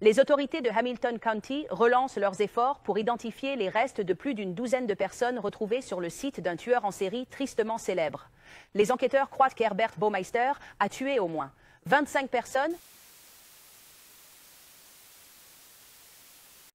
Les autorités de Hamilton County relancent leurs efforts pour identifier les restes de plus d'une douzaine de personnes retrouvées sur le site d'un tueur en série tristement célèbre. Les enquêteurs croient qu'Herbert Baumeister a tué au moins 25 personnes.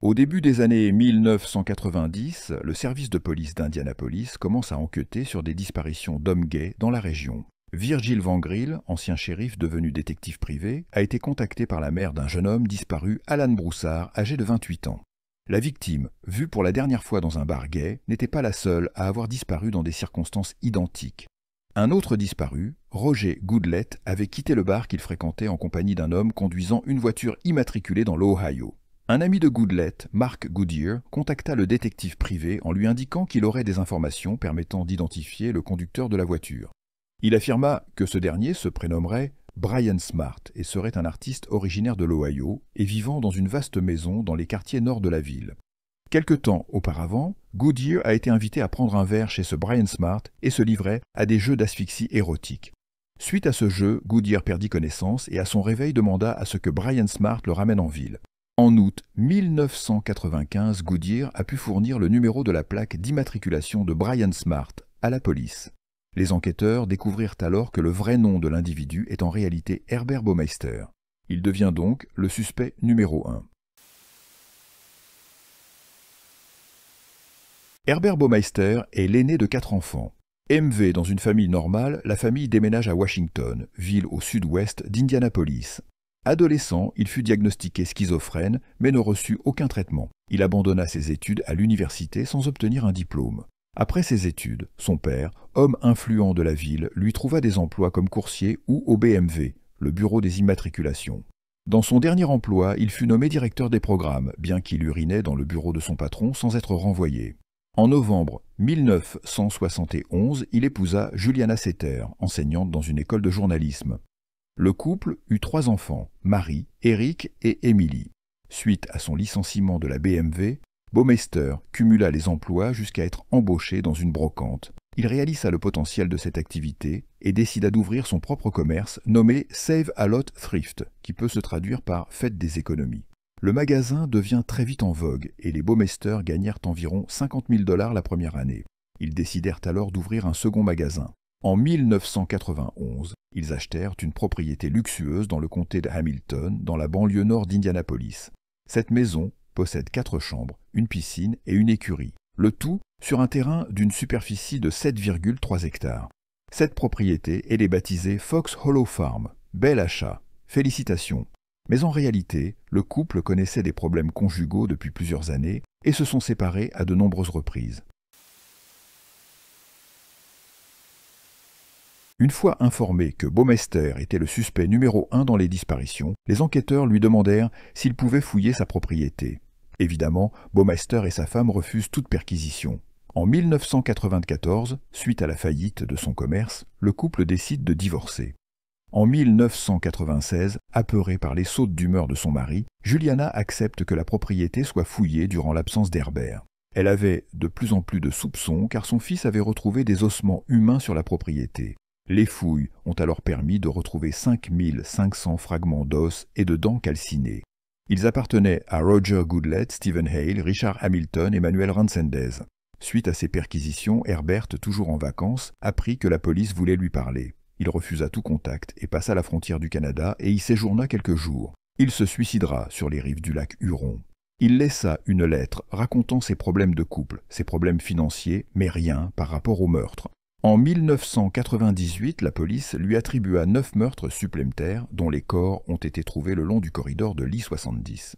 Au début des années 1990, le service de police d'Indianapolis commence à enquêter sur des disparitions d'hommes gays dans la région. Virgil Van Grill, ancien shérif devenu détective privé, a été contacté par la mère d'un jeune homme disparu, Alan Broussard, âgé de 28 ans. La victime, vue pour la dernière fois dans un bar gay, n'était pas la seule à avoir disparu dans des circonstances identiques. Un autre disparu, Roger Goodlet, avait quitté le bar qu'il fréquentait en compagnie d'un homme conduisant une voiture immatriculée dans l'Ohio. Un ami de Goodlet, Mark Goodyear, contacta le détective privé en lui indiquant qu'il aurait des informations permettant d'identifier le conducteur de la voiture. Il affirma que ce dernier se prénommerait Brian Smart et serait un artiste originaire de l'Ohio et vivant dans une vaste maison dans les quartiers nord de la ville. Quelque temps auparavant, Goodyear a été invité à prendre un verre chez ce Brian Smart et se livrait à des jeux d'asphyxie érotique. Suite à ce jeu, Goodyear perdit connaissance et à son réveil demanda à ce que Brian Smart le ramène en ville. En août 1995, Goodyear a pu fournir le numéro de la plaque d'immatriculation de Brian Smart à la police. Les enquêteurs découvrirent alors que le vrai nom de l'individu est en réalité Herbert Baumeister. Il devient donc le suspect numéro 1. Herbert Baumeister est l'aîné de 4 enfants. MV dans une famille normale, la famille déménage à Washington, ville au sud-ouest d'Indianapolis. Adolescent, il fut diagnostiqué schizophrène, mais ne reçut aucun traitement. Il abandonna ses études à l'université sans obtenir un diplôme. Après ses études, son père, homme influent de la ville, lui trouva des emplois comme coursier ou au BMV, le bureau des immatriculations. Dans son dernier emploi, il fut nommé directeur des programmes, bien qu'il urinait dans le bureau de son patron sans être renvoyé. En novembre 1971, il épousa Juliana Setter, enseignante dans une école de journalisme. Le couple eut 3 enfants, Marie, Eric et Emily. Suite à son licenciement de la BMV, Baumeister cumula les emplois jusqu'à être embauché dans une brocante. Il réalisa le potentiel de cette activité et décida d'ouvrir son propre commerce nommé Save a Lot Thrift, qui peut se traduire par Faites des économies. Le magasin devient très vite en vogue et les Baumeister gagnèrent environ 50 000 $ la première année. Ils décidèrent alors d'ouvrir un second magasin. En 1991, ils achetèrent une propriété luxueuse dans le comté de Hamilton, dans la banlieue nord d'Indianapolis. Cette maison possède 4 chambres, une piscine et une écurie. Le tout sur un terrain d'une superficie de 7,3 hectares. Cette propriété, elle est baptisée Fox Hollow Farm. Bel achat. Félicitations. Mais en réalité, le couple connaissait des problèmes conjugaux depuis plusieurs années et se sont séparés à de nombreuses reprises. Une fois informé que Baumeister était le suspect numéro 1 dans les disparitions, les enquêteurs lui demandèrent s'il pouvait fouiller sa propriété. Évidemment, Baumeister et sa femme refusent toute perquisition. En 1994, suite à la faillite de son commerce, le couple décide de divorcer. En 1996, apeurée par les sautes d'humeur de son mari, Juliana accepte que la propriété soit fouillée durant l'absence d'Herbert. Elle avait de plus en plus de soupçons car son fils avait retrouvé des ossements humains sur la propriété. Les fouilles ont alors permis de retrouver 5500 fragments d'os et de dents calcinées. Ils appartenaient à Roger Goodlet, Stephen Hale, Richard Hamilton et Manuel Ransendez. Suite à ces perquisitions, Herbert, toujours en vacances, apprit que la police voulait lui parler. Il refusa tout contact et passa la frontière du Canada et y séjourna quelques jours. Il se suicidera sur les rives du lac Huron. Il laissa une lettre racontant ses problèmes de couple, ses problèmes financiers, mais rien par rapport au meurtre. En 1998, la police lui attribua 9 meurtres supplémentaires dont les corps ont été trouvés le long du corridor de l'I-70.